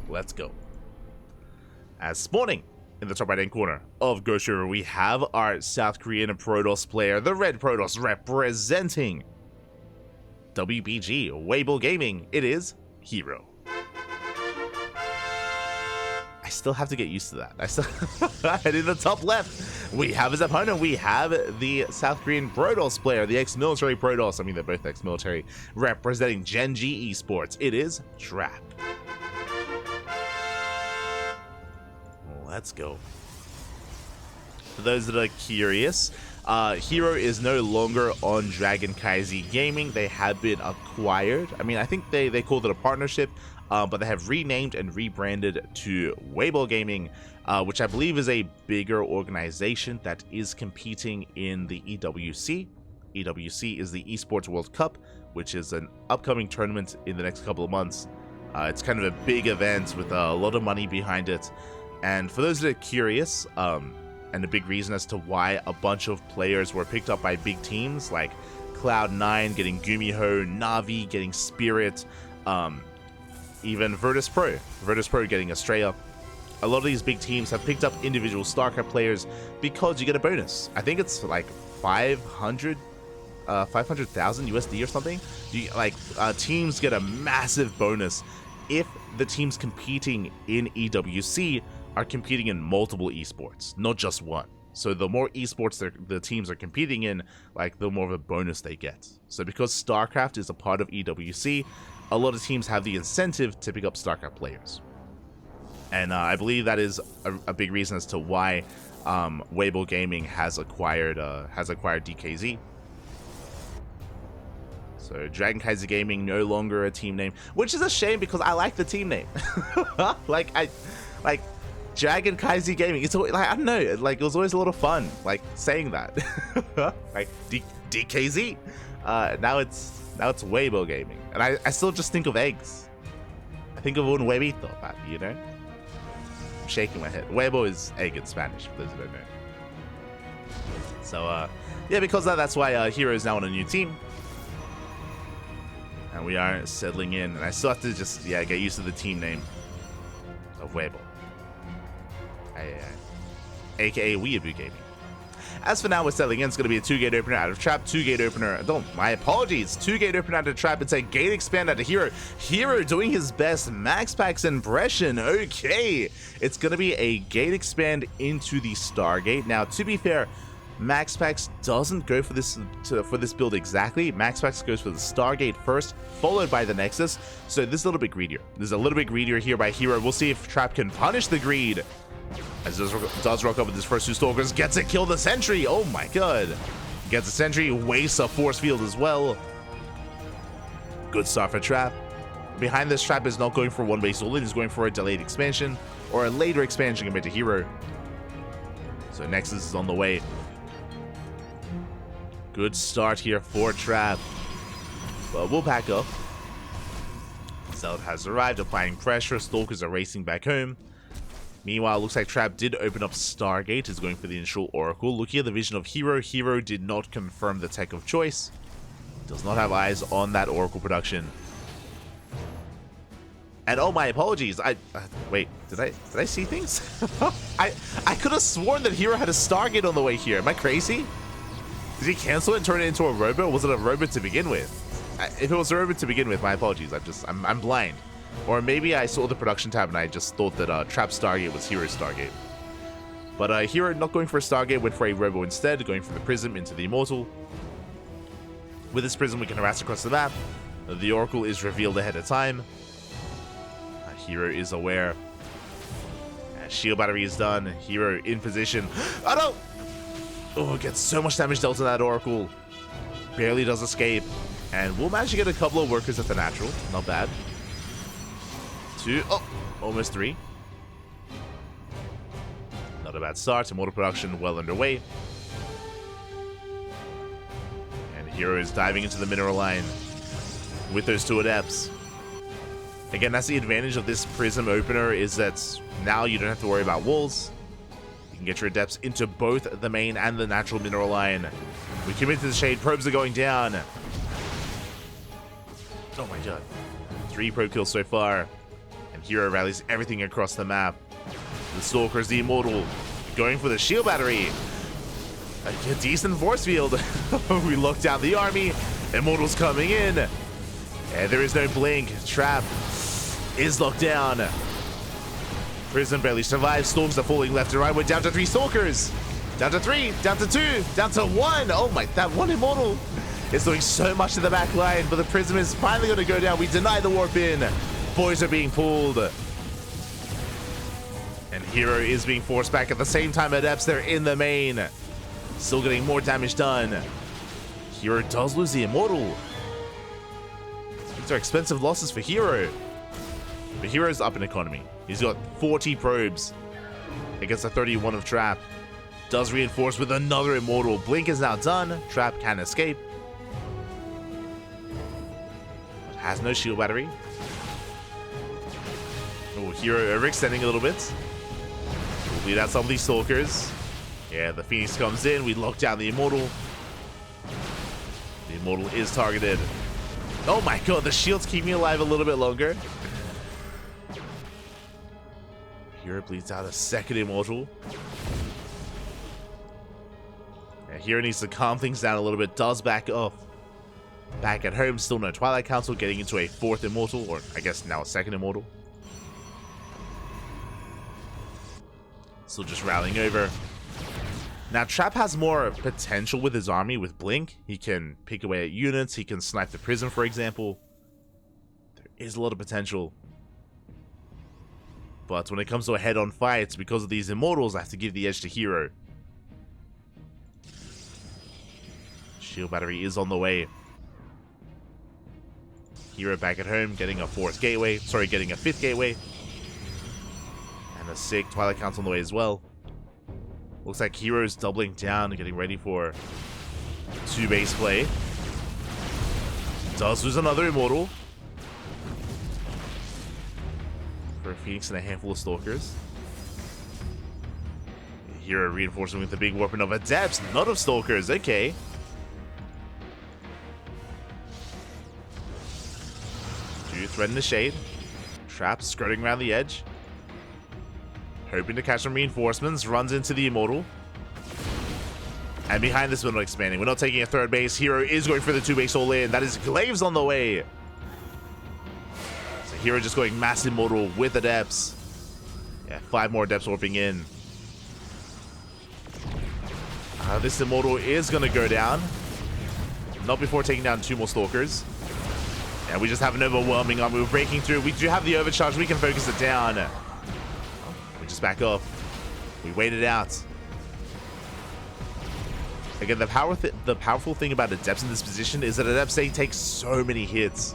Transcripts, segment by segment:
Let's go. As spawning in the top right hand corner of Go Server, we have our South Korean Protoss player, the Red Protoss, representing WBG Weibo Gaming. It is herO. I still have to get used to that. And in the top left, we have his opponent. We have the South Korean Protoss player, the ex-military Protoss. I mean, they're both ex-military, representing Gen.G Esports. It is Trap. Let's go. For those that are curious, herO is no longer on CranKy Gaming. They have been acquired. I mean, I think they called it a partnership, but they have renamed and rebranded to Weibo Gaming, which I believe is a bigger organization that is competing in the EWC. EWC is the Esports World Cup, which is an upcoming tournament in the next couple of months. It's kind of a big event with a lot of money behind it. And for those that are curious, and a big reason as to why a bunch of players were picked up by big teams like Cloud9 getting Gumiho, Na'Vi getting Spirit, even Virtus Pro getting Estrella. A lot of these big teams have picked up individual StarCraft players because you get a bonus. I think it's like 500,000 USD or something. Teams get a massive bonus if the teams competing in EWC are competing in multiple esports, not just one. So the more esports the teams are competing in, like, the more of a bonus they get. So because StarCraft is a part of EWC, a lot of teams have the incentive to pick up StarCraft players. And I believe that is a big reason as to why Weibo Gaming has acquired DKZ. So CranKy Gaming no longer a team name, which is a shame because I like the team name. like CranKy Gaming. It's always, like, I don't know, like, it was always a lot of fun, like, saying that. Like DKZ. Now it's Weibo Gaming, and I still just think of eggs. I think of un huevito, you know. I'm shaking my head. Weibo is egg in Spanish, for those who don't know. So yeah, because of that, that's why herO is now on a new team. And we are settling in, and I still have to just, get used to the team name of Weibo. AKA Weeaboo Gaming. As for now, we're settling in. It's going to be a 2-gate opener out of Trap, 2-gate opener. My apologies. 2-gate opener out of Trap. It's a gate expand out of herO. herO doing his best Max Packs impression. Okay. It's going to be a gate expand into the Stargate. Now, to be fair, Max Packs doesn't go for this build exactly. Max Packs goes for the Stargate first, followed by the Nexus. So this is a little bit greedier. There's a little bit greedier here by herO. We'll see if Trap can punish the greed. As does rock up with his first 2 Stalkers, gets it, kill the Sentry. Oh my god. Gets a Sentry, wastes a Force Field as well. Good start for Trap. Behind this, Trap is not going for one base only, he's going for a delayed expansion, or a later expansion compared to herO. So Nexus is on the way. Good start here for Trap. But we'll back up. Zeld has arrived, applying pressure. Stalkers are racing back home. Meanwhile, looks like Trap did open up Stargate, is going for the initial Oracle. Looking at the vision of herO, herO did not confirm the tech of choice. Does not have eyes on that Oracle production. And oh, my apologies. Wait, did I see things? I could have sworn that herO had a Stargate on the way here. Am I crazy? Did he cancel it and turn it into a robot, or was it a robot to begin with? If it was a robot to begin with, my apologies. I'm blind. Or maybe I saw the production tab and I just thought that Trap Stargate was herO Stargate. But herO not going for a Stargate, went for a Robo instead, going for the Prism into the Immortal. With this Prism, we can harass across the map. The Oracle is revealed ahead of time. herO is aware. Shield battery is done. herO in position. Oh no! Oh, gets so much damage dealt to that Oracle. Barely does escape. And we'll manage to get a couple of workers at the natural. Not bad. 2. Oh, almost 3. Not a bad start. Immortal production well underway. And herO is diving into the mineral line with those 2 adepts. Again, that's the advantage of this Prism opener, is that now you don't have to worry about walls. You can get your adepts into both the main and the natural mineral line. We commit to the shade. Probes are going down. Oh my god. 3 probe kills so far. And herO rallies everything across the map. The Stalker's the Immortal, going for the shield battery. A decent force field. We locked down the army. Immortal's coming in. And there is no blink. Trap is locked down. Prism barely survives. Storms are falling left and right. We're down to 3 Stalkers. Down to 3, down to 2, down to 1. Oh my, that one Immortal is doing so much to the back line, but the Prism is finally going to go down. We deny the warp in. Boys are being pulled. And herO is being forced back at the same time. Adepts, they're in the main. Still getting more damage done. herO does lose the Immortal. These are expensive losses for herO. But herO's up in economy. He's got 40 probes against a 31 of Trap. Does reinforce with another Immortal. Blink is now done. Trap can escape. But has no shield battery. Oh, herO overextending a little bit. We'll bleed out some of these Stalkers. Yeah, the Phoenix comes in. We lock down the Immortal. The Immortal is targeted. Oh my god, the shields keep me alive a little bit longer. herO bleeds out a second Immortal. Yeah, herO needs to calm things down a little bit. Does back off. Back at home, still no Twilight Council, getting into a 4th Immortal, or I guess now a 2nd Immortal. Still just rallying over. Now, Trap has more potential with his army with Blink. He can pick away at units. He can snipe the Prism, for example. There is a lot of potential. But when it comes to a head-on fight, because of these Immortals, I have to give the edge to herO. Shield battery is on the way. herO back at home, getting a 4th gateway. Sorry, getting a 5th gateway. And a sick Twilight Council on the way as well. Looks like herO's doubling down and getting ready for 2 base play. Does lose another Immortal. For a Phoenix and a handful of Stalkers. herO reinforcing with the big weapon of Adepts, not of Stalkers. Okay. Do thread in the shade. Trap skirting around the edge. Hoping to catch some reinforcements, runs into the Immortal. And behind this, we're not expanding. We're not taking a 3rd base. herO is going for the 2 base all in. That is Glaives on the way. So herO just going mass Immortal with Adepts. Yeah, 5 more Adepts warping in. This Immortal is going to go down. Not before taking down 2 more Stalkers. And we just have an overwhelming army. We're breaking through. We do have the overcharge. We can focus it down. Just back off. We wait it out. Again, the powerful thing about Adepts in this position is that Adepts, they take so many hits.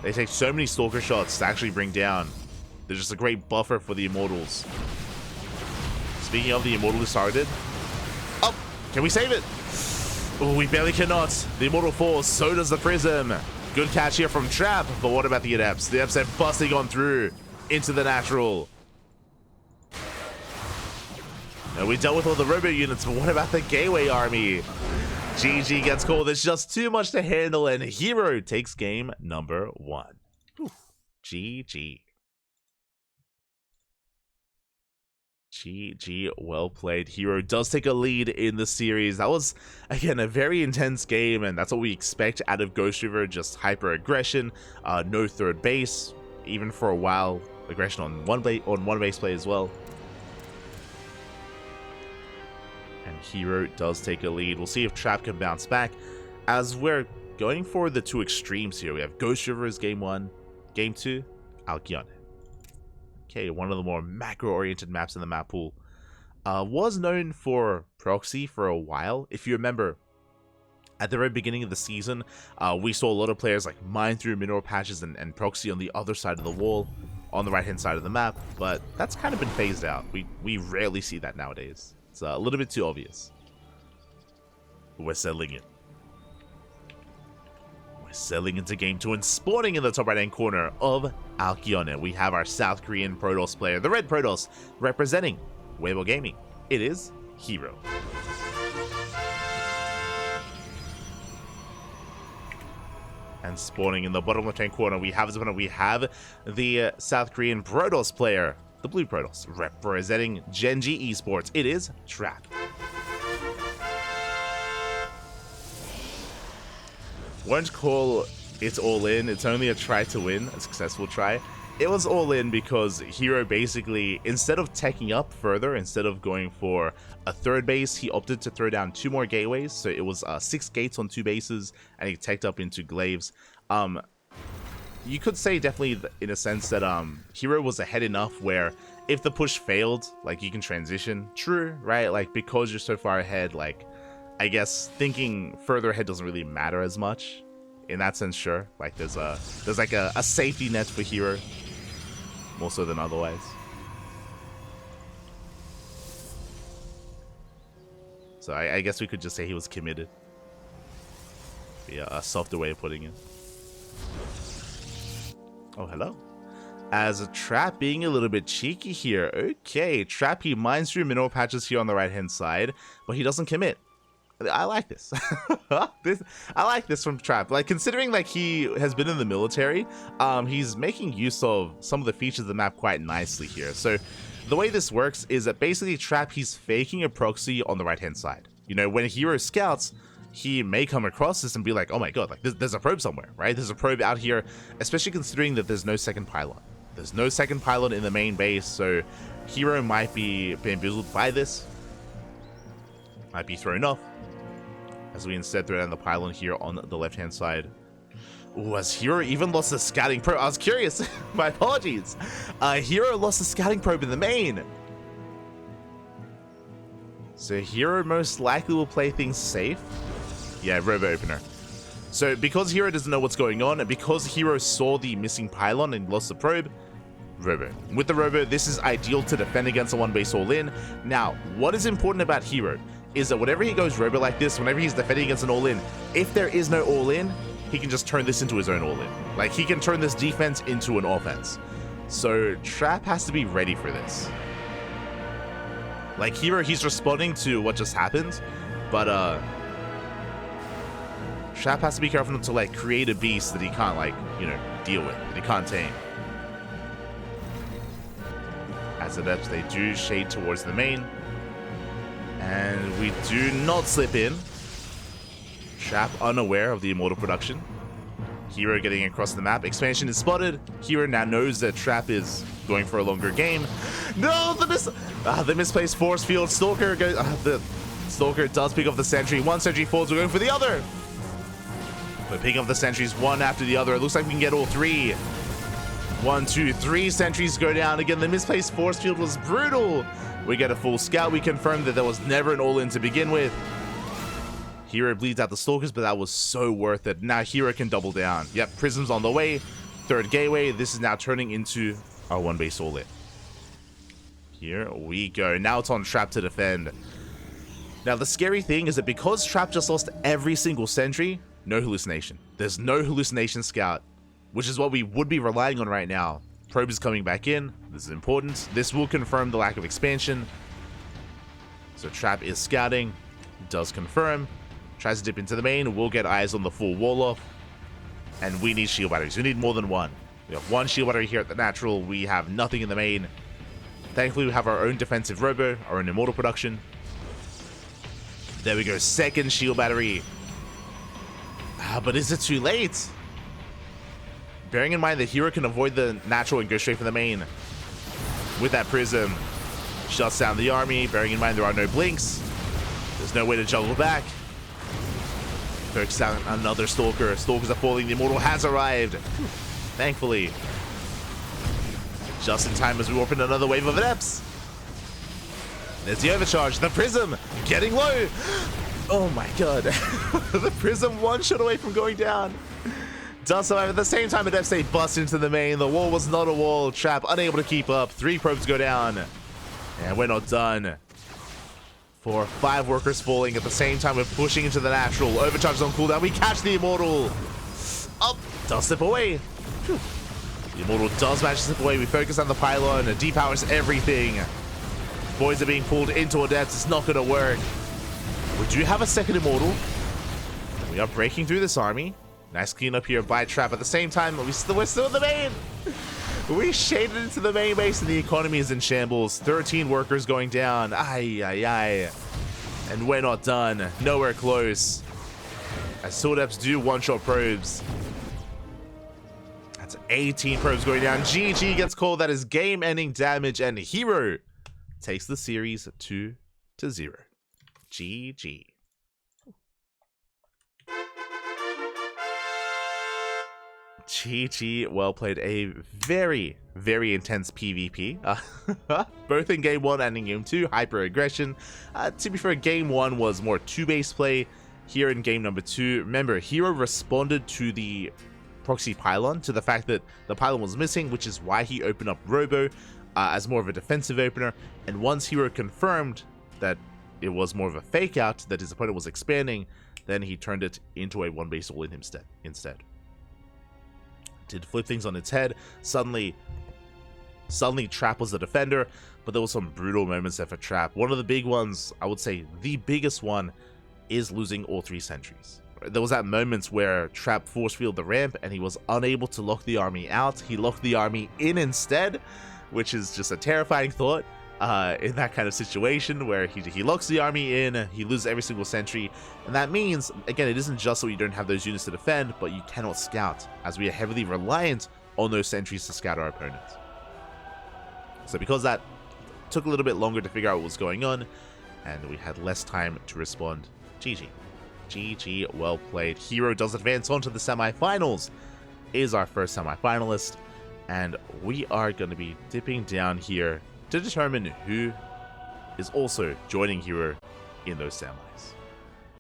They take so many Stalker shots to actually bring down. They're just a great buffer for the Immortals. Speaking of, the Immortal is targeted. Oh, can we save it? Oh, we barely cannot. The Immortal falls, so does the Prism. Good catch here from Trap, but what about the Adepts? The Adepts are busting on through into the natural. Now, we dealt with all the robo units, but what about the gateway army? Gen.G gets called. There's just too much to handle, and herO takes game number 1. Oof. GG. GG, well played. herO does take a lead in the series. That was, again, a very intense game, and that's what we expect out of Ghost River. Just hyper aggression, no 3rd base, even for a while. Aggression on one base play as well. And herO does take a lead. We'll see if Trap can bounce back, as we're going for the 2 extremes here. We have Ghost River as game 1, game 2, Alcyone. Okay, one of the more macro-oriented maps in the map pool. Was known for proxy for a while. If you remember, at the very beginning of the season, we saw a lot of players like mine through mineral patches and proxy on the other side of the wall, on the right-hand side of the map, but that's kind of been phased out. We rarely see that nowadays. It's a little bit too obvious. We're settling in. We're settling into game 2 and spawning in the top right-hand corner of Alcyone. We have our South Korean Protoss player, the Red Protoss, representing Weibo Gaming. It is herO. And spawning in the bottom left-hand corner, we have the South Korean Protoss player, the Blue Protoss, representing Gen.G Esports. It is Trap. Won't call it all in. It's only a try to win, a successful try. It was all in because herO basically, instead of teching up further, instead of going for a third base, he opted to throw down 2 more gateways. So it was 6 gates on 2 bases, and he teched up into glaives. You could say definitely in a sense that herO was ahead enough where if the push failed, like, you can transition. True, right? Like, because you're so far ahead, like, I guess thinking further ahead doesn't really matter as much. In that sense, sure. Like, there's like a safety net for herO. More so than otherwise. So I guess we could just say he was committed. Be a softer way of putting it. Oh, hello. As a Trap being a little bit cheeky here. Okay, Trap, he mines through mineral patches here on the right-hand side, but he doesn't commit. I like this. I like this from Trap. Like, considering like he has been in the military, he's making use of some of the features of the map quite nicely here. So the way this works is that basically Trap, he's faking a proxy on the right-hand side. You know, when herO scouts, he may come across this and be like, oh my god, like there's a probe somewhere, right? There's a probe out here, especially considering that there's no second pylon. There's no second pylon in the main base, so herO might be bamboozled by this. Might be thrown off. As we instead throw down the pylon here on the left-hand side. Ooh, has herO even lost the scouting probe? I was curious. My apologies. herO lost the scouting probe in the main. So herO most likely will play things safe. Yeah, robo opener. So because herO doesn't know what's going on, and because herO saw the missing pylon and lost the probe, robo. With the robo, this is ideal to defend against a one base all in. Now, what is important about herO is that whenever he goes robo like this, whenever he's defending against an all-in, if there is no all-in, he can just turn this into his own all-in. Like, he can turn this defense into an offense. So Trap has to be ready for this. Like, herO, he's responding to what just happened, but Trap has to be careful not to, like, create a beast that he can't, like, you know, deal with, that he can't tame. As adepts, they do shade towards the main. And we do not slip in. Trap unaware of the immortal production. herO getting across the map. Expansion is spotted. herO now knows that Trap is going for a longer game. No, the misplaced force field. Stalker goes. The Stalker does pick up the sentry. One sentry falls. We're going for the other. We're picking up the sentries one after the other. It looks like we can get all 3. 1, 2, 3 sentries go down. Again, the misplaced force field was brutal. We get a full scout. We confirm that there was never an all-in to begin with. herO bleeds out the Stalkers, but that was so worth it. Now herO can double down. Yep, Prism's on the way. 3rd gateway. This is now turning into our one base all-in. Here we go. Now it's on Trap to defend. Now the scary thing is that because Trap just lost every single sentry, no hallucination. There's no hallucination scout, which is what we would be relying on right now. Probe is coming back in. This is important. This will confirm the lack of expansion. So Trap is scouting. Does confirm. Tries to dip into the main. We'll get eyes on the full wall off. And we need shield batteries. We need more than one. We have 1 shield battery here at the natural. We have nothing in the main. Thankfully, we have our own defensive robo, our own immortal production. There we go. 2nd shield battery. But is it too late? Bearing in mind that herO can avoid the natural and go straight for the main. With that Prism, shuts down the army. Bearing in mind there are no blinks. There's no way to juggle back. Focus out another Stalker. Stalkers are falling. The Immortal has arrived. Thankfully. Just in time as we open another wave of adepts. There's the overcharge. The Prism getting low. Oh my god. The Prism 1 shot away from going down. Does survive. At the same time, adepts, they bust into the main. The wall was not a wall. Trap unable to keep up. 3 probes go down. And we're not done. 4, 5 workers falling. At the same time, we're pushing into the natural. Overcharge is on cooldown. We catch the Immortal. Up. Does slip away. Whew. The Immortal does manage to slip away. We focus on the pylon. It depowers everything. Boys are being pulled into adepts. It's not going to work. We do have a 2nd Immortal. We are breaking through this army. Nice cleanup here by Trap. At the same time, we're still in the main. We shaded into the main base and the economy is in shambles. 13 workers going down. Ay, ay, ay. And we're not done. Nowhere close. As Sword do one-shot probes. That's 18 probes going down. Gen.G gets called. That is game-ending damage, and herO takes the series 2-0. GG. GG, well played. A very, very intense PvP. Both in game 1 and in game 2, hyper aggression. To be fair, game 1 was more 2-base play. Here in game number 2, remember, herO responded to the proxy pylon, to the fact that the pylon was missing, which is why he opened up Robo as more of a defensive opener. And once herO confirmed that it was more of a fake out, that his opponent was expanding, then he turned it into a 1-base all-in instead. Did flip things on its head. Suddenly Trap was the defender, but there was some brutal moments there for Trap. One of the big ones, I would say the biggest one, is losing all 3 sentries. There was that moment where Trap force fielded the ramp and he was unable to lock the army out. He locked the army in instead, which is just a terrifying thought in that kind of situation where he locks the army in, he loses every single sentry, and that means, again, it isn't just that you don't have those units to defend, but you cannot scout, as we are heavily reliant on those sentries to scout our opponents. So because that took a little bit longer to figure out what was going on, and we had less time to respond, GG. GG, well played. herO does advance on to the semifinals, is our first semifinalist, and we are going to be dipping down here to determine who is also joining herO in those semis.